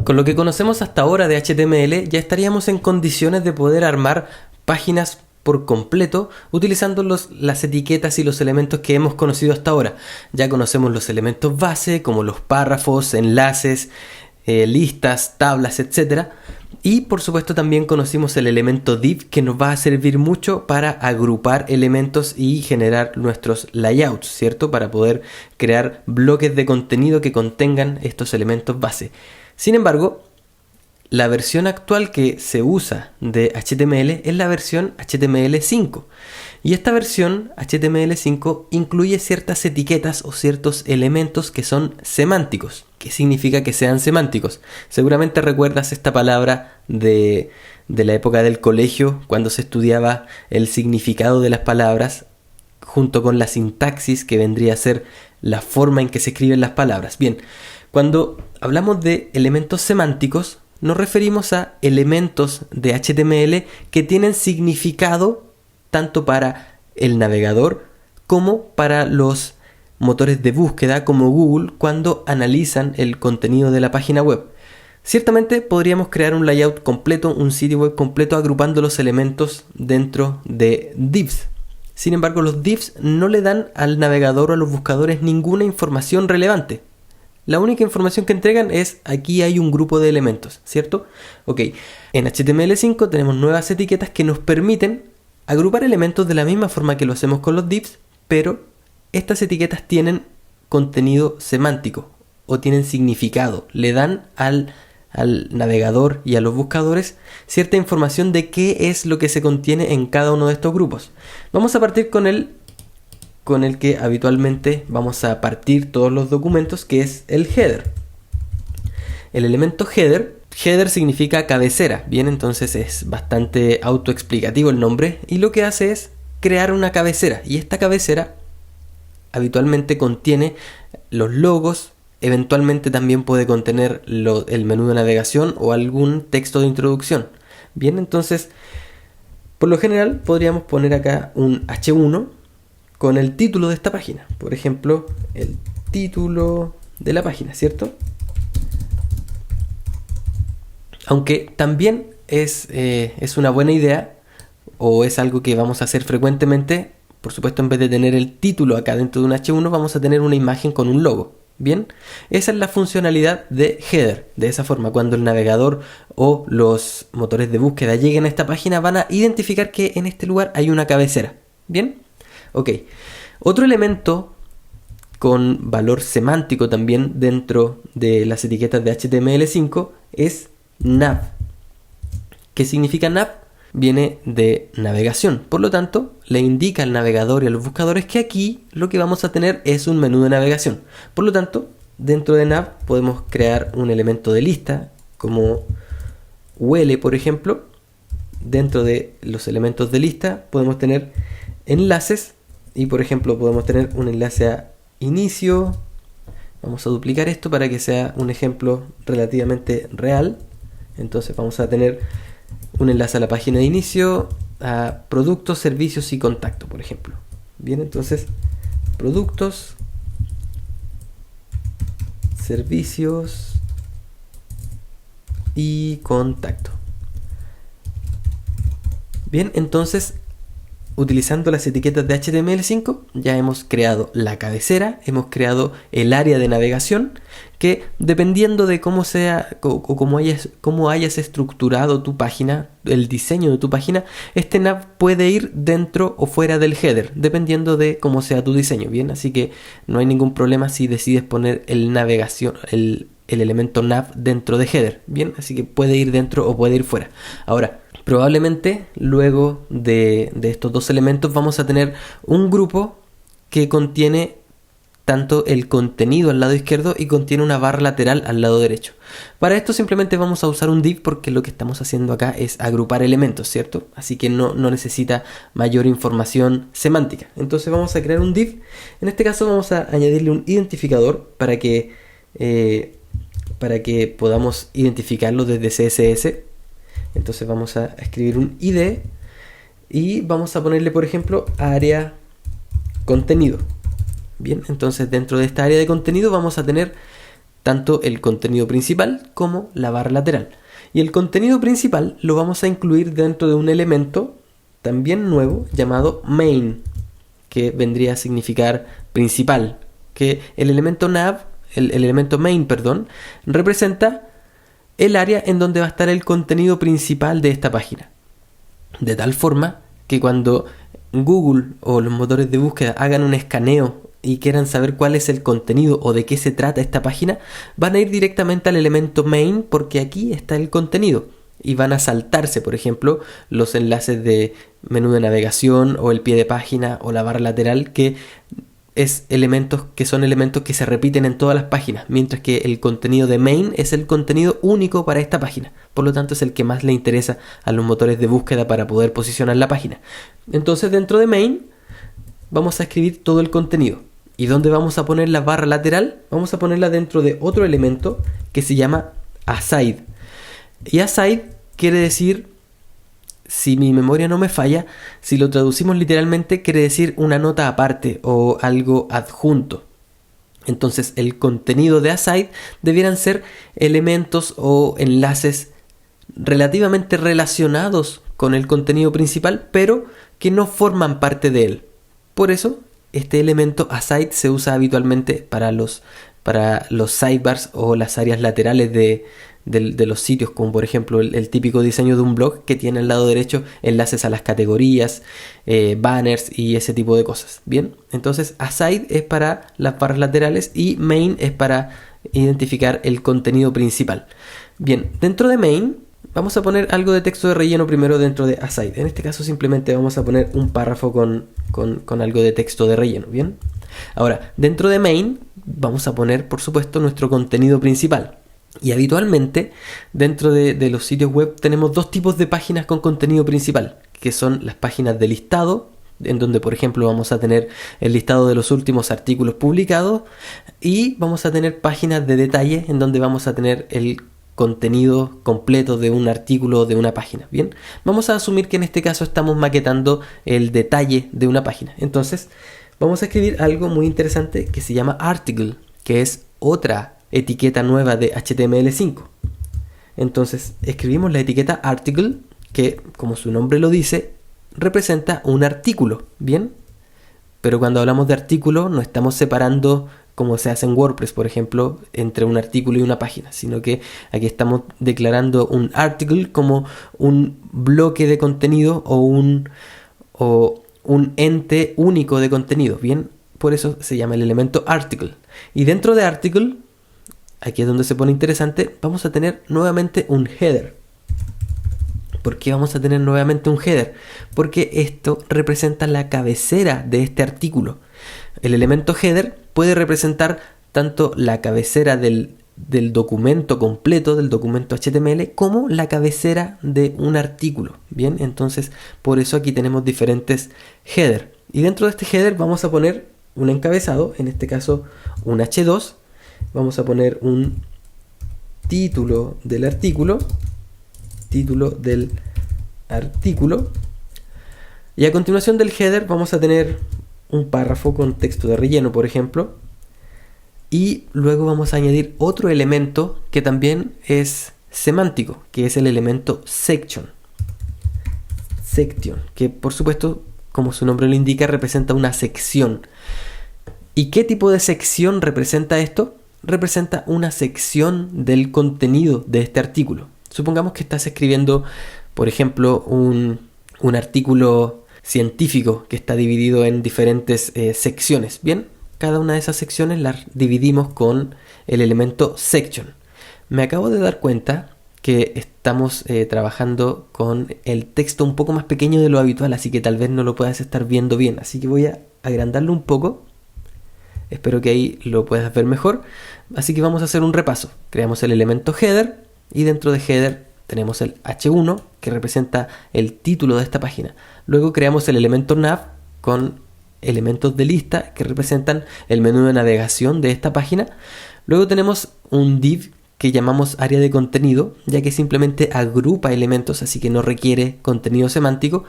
Con lo que conocemos hasta ahora de HTML, ya estaríamos en condiciones de poder armar páginas por completo utilizando las etiquetas y los elementos que hemos conocido hasta ahora. Ya conocemos los elementos base como los párrafos, enlaces, listas, tablas, etc. Y por supuesto también conocimos el elemento div, que nos va a servir mucho para agrupar elementos y generar nuestros layouts, ¿cierto? Para poder crear bloques de contenido que contengan estos elementos base. Sin embargo, la versión actual que se usa de HTML es la versión HTML5. Y esta versión HTML5 incluye ciertas etiquetas o ciertos elementos que son semánticos. ¿Qué significa que sean semánticos? Seguramente recuerdas esta palabra de la época del colegio, cuando se estudiaba el significado de las palabras junto con la sintaxis, que vendría a ser la forma en que se escriben las palabras. Bien, cuando hablamos de elementos semánticos, nos referimos a elementos de HTML que tienen significado tanto para el navegador como para los motores de búsqueda como Google cuando analizan el contenido de la página web. Ciertamente podríamos crear un layout completo, un sitio web completo agrupando los elementos dentro de divs. Sin embargo, los divs no le dan al navegador o a los buscadores ninguna información relevante. La única información que entregan es: aquí hay un grupo de elementos, ¿cierto? Ok, en HTML5 tenemos nuevas etiquetas que nos permiten agrupar elementos de la misma forma que lo hacemos con los divs, pero estas etiquetas tienen contenido semántico o tienen significado. Le dan al navegador y a los buscadores cierta información de qué es lo que se contiene en cada uno de estos grupos. Vamos a partir con el que habitualmente vamos a partir todos los documentos, que es el header. El elemento header significa cabecera, bien, entonces es bastante autoexplicativo el nombre, y lo que hace es crear una cabecera, y esta cabecera habitualmente contiene los logos, eventualmente también puede contener el menú de navegación o algún texto de introducción. Bien, entonces por lo general podríamos poner acá un H1 con el título de esta página, por ejemplo, el título de la página, ¿cierto? Aunque también es una buena idea, o es algo que vamos a hacer frecuentemente. Por supuesto, en vez de tener el título acá dentro de un H1, vamos a tener una imagen con un logo. Bien, esa es la funcionalidad de header. De esa forma, cuando el navegador o los motores de búsqueda lleguen a esta página, van a identificar que en este lugar hay una cabecera. Bien, ok. Otro elemento con valor semántico también dentro de las etiquetas de HTML5 es nav. ¿Qué significa nav? Viene de navegación. Por lo tanto, le indica al navegador y a los buscadores que aquí lo que vamos a tener es un menú de navegación. Por lo tanto, dentro de nav podemos crear un elemento de lista como UL, por ejemplo. Dentro de los elementos de lista podemos tener enlaces y, por ejemplo, podemos tener un enlace a inicio. Vamos a duplicar esto para que sea un ejemplo relativamente real. Entonces vamos a tener un enlace a la página de inicio, a productos, servicios y contacto, por ejemplo. Bien, entonces productos, servicios y contacto. Bien, entonces utilizando las etiquetas de HTML5 ya hemos creado la cabecera, hemos creado el área de navegación, que dependiendo de cómo sea o cómo hayas estructurado tu página, el diseño de tu página, este nav puede ir dentro o fuera del header, dependiendo de cómo sea tu diseño. Bien, así que no hay ningún problema si decides poner el elemento nav dentro de header. Bien, así que puede ir dentro o puede ir fuera. Ahora, probablemente luego de estos dos elementos vamos a tener un grupo que contiene tanto el contenido al lado izquierdo y contiene una barra lateral al lado derecho. Para esto simplemente vamos a usar un div, porque lo que estamos haciendo acá es agrupar elementos, ¿cierto? Así que no necesita mayor información semántica. Entonces vamos a crear un div. En este caso vamos a añadirle un identificador para que podamos identificarlo desde CSS. Entonces vamos a escribir un ID y vamos a ponerle, por ejemplo, área contenido. Bien, entonces dentro de esta área de contenido vamos a tener tanto el contenido principal como la barra lateral. Y el contenido principal lo vamos a incluir dentro de un elemento también nuevo llamado main, que vendría a significar principal, que el elemento nav, el elemento main, perdón, representa el área en donde va a estar el contenido principal de esta página. De tal forma que cuando Google o los motores de búsqueda hagan un escaneo y quieran saber cuál es el contenido o de qué se trata esta página, van a ir directamente al elemento main porque aquí está el contenido y van a saltarse, por ejemplo, los enlaces de menú de navegación o el pie de página o la barra lateral, que son elementos que se repiten en todas las páginas, mientras que el contenido de main es el contenido único para esta página. Por lo tanto, es el que más le interesa a los motores de búsqueda para poder posicionar la página. Entonces, dentro de main vamos a escribir todo el contenido. ¿Y dónde vamos a poner la barra lateral? Vamos a ponerla dentro de otro elemento que se llama aside. Y aside quiere decir, si mi memoria no me falla, si lo traducimos literalmente, quiere decir una nota aparte o algo adjunto. Entonces, el contenido de aside debieran ser elementos o enlaces relativamente relacionados con el contenido principal, pero que no forman parte de él. Por eso, este elemento aside se usa habitualmente para los sidebars o las áreas laterales de los sitios, como por ejemplo el típico diseño de un blog que tiene al lado derecho enlaces a las categorías, banners y ese tipo de cosas. Bien, entonces aside es para las barras laterales y main es para identificar el contenido principal. Bien, dentro de main vamos a poner algo de texto de relleno primero dentro de aside. En este caso simplemente vamos a poner un párrafo con algo de texto de relleno. Bien, ahora dentro de main vamos a poner, por supuesto, nuestro contenido principal. Y habitualmente dentro de los sitios web tenemos dos tipos de páginas con contenido principal, que son las páginas de listado, en donde por ejemplo vamos a tener el listado de los últimos artículos publicados, y vamos a tener páginas de detalle en donde vamos a tener el contenido completo de un artículo o de una página. Bien, vamos a asumir que en este caso estamos maquetando el detalle de una página. Entonces vamos a escribir algo muy interesante que se llama article, que es otra etiqueta nueva de HTML5. Entonces escribimos la etiqueta article, que como su nombre lo dice, representa un artículo. Bien, pero cuando hablamos de artículo no estamos separando, como se hace en WordPress, por ejemplo, entre un artículo y una página, sino que aquí estamos declarando un article como un bloque de contenido o un ente único de contenido. Bien, por eso se llama el elemento article. Y dentro de article, aquí es donde se pone interesante, vamos a tener nuevamente un header. ¿Por qué vamos a tener nuevamente un header? Porque esto representa la cabecera de este artículo. El elemento header puede representar tanto la cabecera del documento completo, del documento HTML, como la cabecera de un artículo. Bien, entonces por eso aquí tenemos diferentes headers. Y dentro de este header vamos a poner un encabezado, en este caso un H2. Vamos a poner un título del artículo. Y a continuación del header vamos a tener un párrafo con texto de relleno, por ejemplo. Y luego vamos a añadir otro elemento que también es semántico, que es el elemento section, que por supuesto, como su nombre lo indica, representa una sección. ¿Y qué tipo de sección representa esto? Representa una sección del contenido de este artículo. Supongamos que estás escribiendo, por ejemplo, un artículo científico que está dividido en diferentes secciones. Bien, cada una de esas secciones las dividimos con el elemento section. Me acabo de dar cuenta que estamos trabajando con el texto un poco más pequeño de lo habitual, así que tal vez no lo puedas estar viendo bien. Así que voy a agrandarlo un poco. Espero que ahí lo puedas ver mejor. Así que vamos a hacer un repaso. Creamos el elemento header y dentro de header tenemos el H1 que representa el título de esta página. Luego creamos el elemento nav con elementos de lista que representan el menú de navegación de esta página. Luego tenemos un div que llamamos área de contenido, ya que simplemente agrupa elementos, así que no requiere contenido semántico.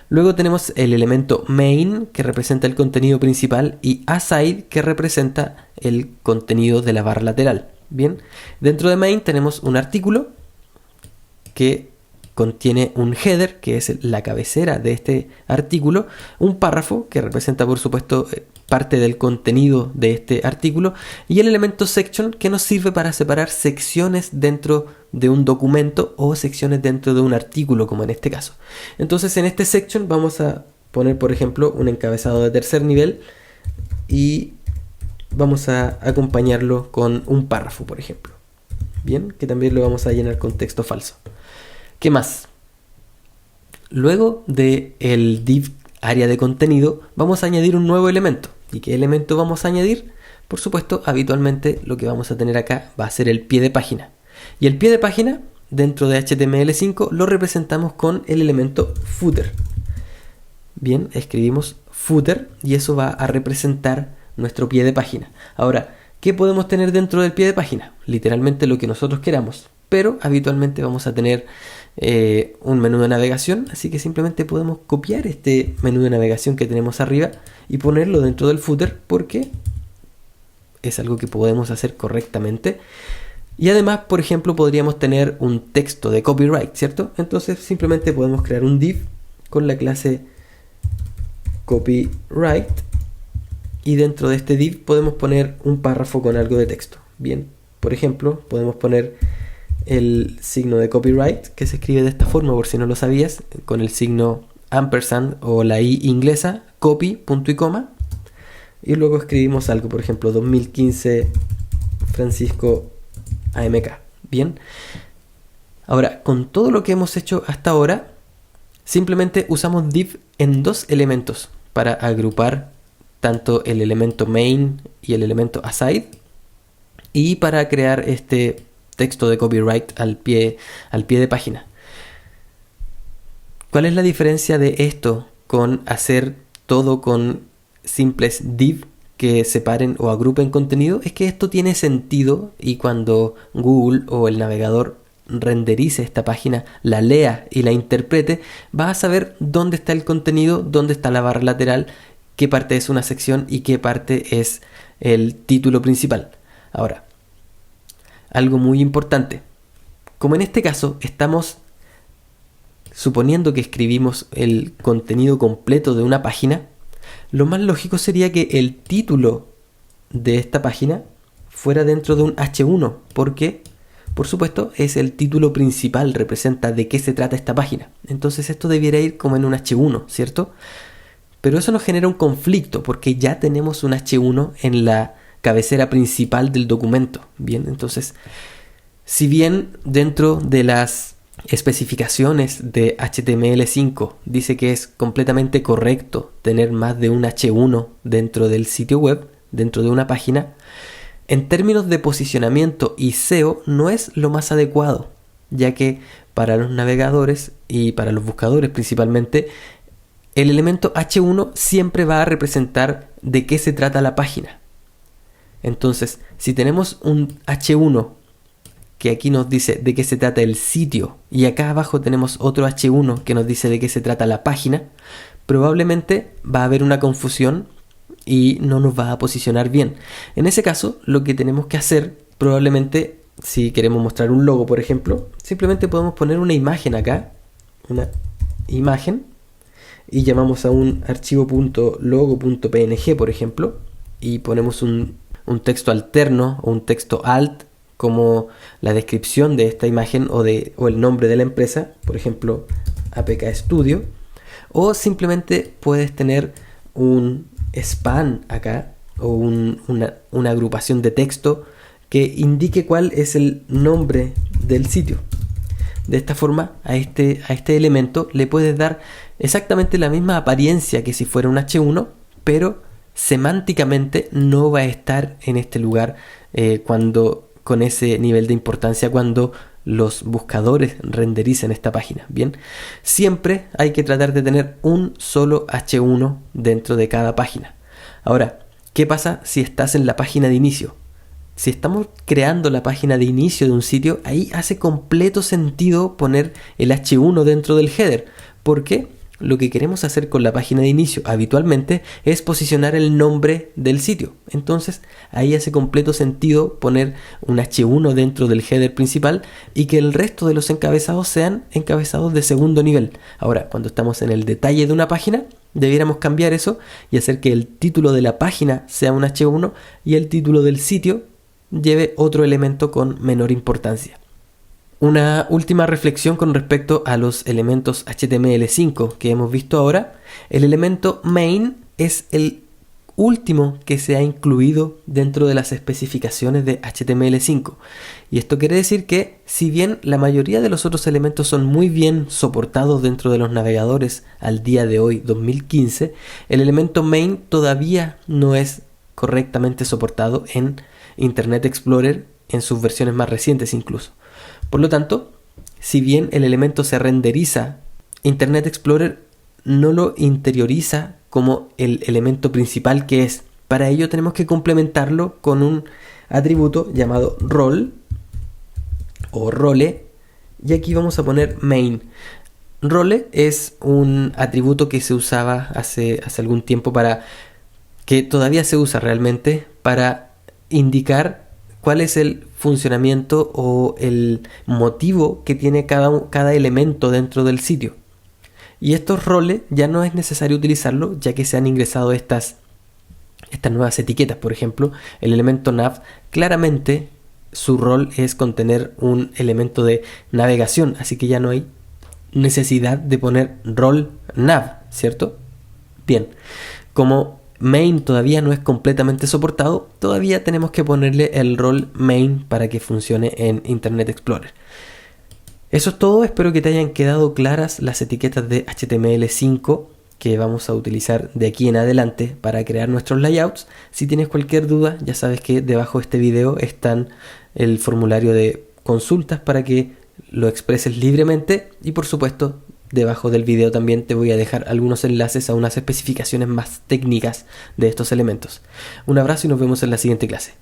Luego tenemos el elemento main, que representa el contenido principal, y aside, que representa el contenido de la barra lateral. Bien, dentro de main tenemos un artículo que contiene un header, que es la cabecera de este artículo, un párrafo, que representa por supuesto parte del contenido de este artículo, y el elemento section, que nos sirve para separar secciones dentro de un documento o secciones dentro de un artículo, como en este caso. Entonces en este section vamos a poner, por ejemplo, un encabezado de tercer nivel y vamos a acompañarlo con un párrafo, por ejemplo. Bien, que también lo vamos a llenar con texto falso. ¿Qué más? Luego del div área de contenido, vamos a añadir un nuevo elemento. ¿Y qué elemento vamos a añadir? Por supuesto, habitualmente lo que vamos a tener acá va a ser el pie de página. Y el pie de página, dentro de HTML5, lo representamos con el elemento footer. Bien, escribimos footer y eso va a representar nuestro pie de página. Ahora, ¿qué podemos tener dentro del pie de página? Literalmente lo que nosotros queramos. Pero habitualmente vamos a tener un menú de navegación, así que simplemente podemos copiar este menú de navegación que tenemos arriba y ponerlo dentro del footer, porque es algo que podemos hacer correctamente. Y además, por ejemplo, podríamos tener un texto de copyright, ¿cierto? Entonces simplemente podemos crear un div con la clase copyright y dentro de este div podemos poner un párrafo con algo de texto. Bien, por ejemplo, podemos poner el signo de copyright, que se escribe de esta forma, por si no lo sabías, con el signo ampersand o la i inglesa, copy, punto y coma, y luego escribimos algo, por ejemplo, 2015 Francisco AMK. Bien, ahora con todo lo que hemos hecho hasta ahora, simplemente usamos div en dos elementos para agrupar tanto el elemento main y el elemento aside, y para crear este texto de copyright al pie de página. ¿Cuál es la diferencia de esto con hacer todo con simples div que separen o agrupen contenido? Es que esto tiene sentido y cuando Google o el navegador renderice esta página, la lea y la interprete, va a saber dónde está el contenido, dónde está la barra lateral, qué parte es una sección y qué parte es el título principal. Ahora, algo muy importante. Como en este caso estamos suponiendo que escribimos el contenido completo de una página, lo más lógico sería que el título de esta página fuera dentro de un H1, porque, por supuesto, es el título principal, representa de qué se trata esta página. Entonces esto debiera ir como en un H1, ¿cierto? Pero eso nos genera un conflicto, porque ya tenemos un H1 en la cabecera principal del documento. Bien, entonces, si bien dentro de las especificaciones de HTML5 dice que es completamente correcto tener más de un H1 dentro del sitio web, dentro de una página, en términos de posicionamiento y SEO no es lo más adecuado, ya que para los navegadores y para los buscadores principalmente, el elemento H1 siempre va a representar de qué se trata la página. Entonces, si tenemos un H1 que aquí nos dice de qué se trata el sitio y acá abajo tenemos otro H1 que nos dice de qué se trata la página, probablemente va a haber una confusión y no nos va a posicionar bien. En ese caso, lo que tenemos que hacer, probablemente, si queremos mostrar un logo, por ejemplo, simplemente podemos poner una imagen acá, una imagen, y llamamos a un archivo .logo.png, por ejemplo, y ponemos un texto alterno o un texto alt como la descripción de esta imagen o el nombre de la empresa, por ejemplo APK Studio, o simplemente puedes tener un span acá o una agrupación de texto que indique cuál es el nombre del sitio. De esta forma a este elemento le puedes dar exactamente la misma apariencia que si fuera un H1, pero semánticamente no va a estar en este lugar con ese nivel de importancia cuando los buscadores rendericen esta página. Bien, siempre hay que tratar de tener un solo H1 dentro de cada página. Ahora, ¿qué pasa si estás en la página de inicio? Si estamos creando la página de inicio de un sitio, ahí hace completo sentido poner el H1 dentro del header. ¿Por qué? lo que queremos hacer con la página de inicio habitualmente es posicionar el nombre del sitio. Entonces ahí hace completo sentido poner un H1 dentro del header principal y que el resto de los encabezados sean encabezados de segundo nivel. Ahora, cuando estamos en el detalle de una página, debiéramos cambiar eso y hacer que el título de la página sea un H1 y el título del sitio lleve otro elemento con menor importancia. Una última reflexión con respecto a los elementos HTML5 que hemos visto ahora. El elemento main es el último que se ha incluido dentro de las especificaciones de HTML5. Y esto quiere decir que, si bien la mayoría de los otros elementos son muy bien soportados dentro de los navegadores al día de hoy, 2015, el elemento main todavía no es correctamente soportado en Internet Explorer en sus versiones más recientes incluso. Por lo tanto, si bien el elemento se renderiza, Internet Explorer no lo interioriza como el elemento principal que es. Para ello tenemos que complementarlo con un atributo llamado role o role, y aquí vamos a poner main. Role es un atributo que se usaba hace algún tiempo que todavía se usa realmente para indicar cuál es el funcionamiento o el motivo que tiene cada elemento dentro del sitio. Y estos roles ya no es necesario utilizarlo, ya que se han ingresado estas nuevas etiquetas. Por ejemplo, el elemento nav, claramente su rol es contener un elemento de navegación, así que ya no hay necesidad de poner rol nav, ¿cierto? Bien, como main todavía no es completamente soportado, todavía tenemos que ponerle el rol main para que funcione en Internet Explorer. Eso es todo, espero que te hayan quedado claras las etiquetas de HTML5 que vamos a utilizar de aquí en adelante para crear nuestros layouts. Si tienes cualquier duda, ya sabes que debajo de este video está el formulario de consultas para que lo expreses libremente, y por supuesto debajo del video también te voy a dejar algunos enlaces a unas especificaciones más técnicas de estos elementos. Un abrazo y nos vemos en la siguiente clase.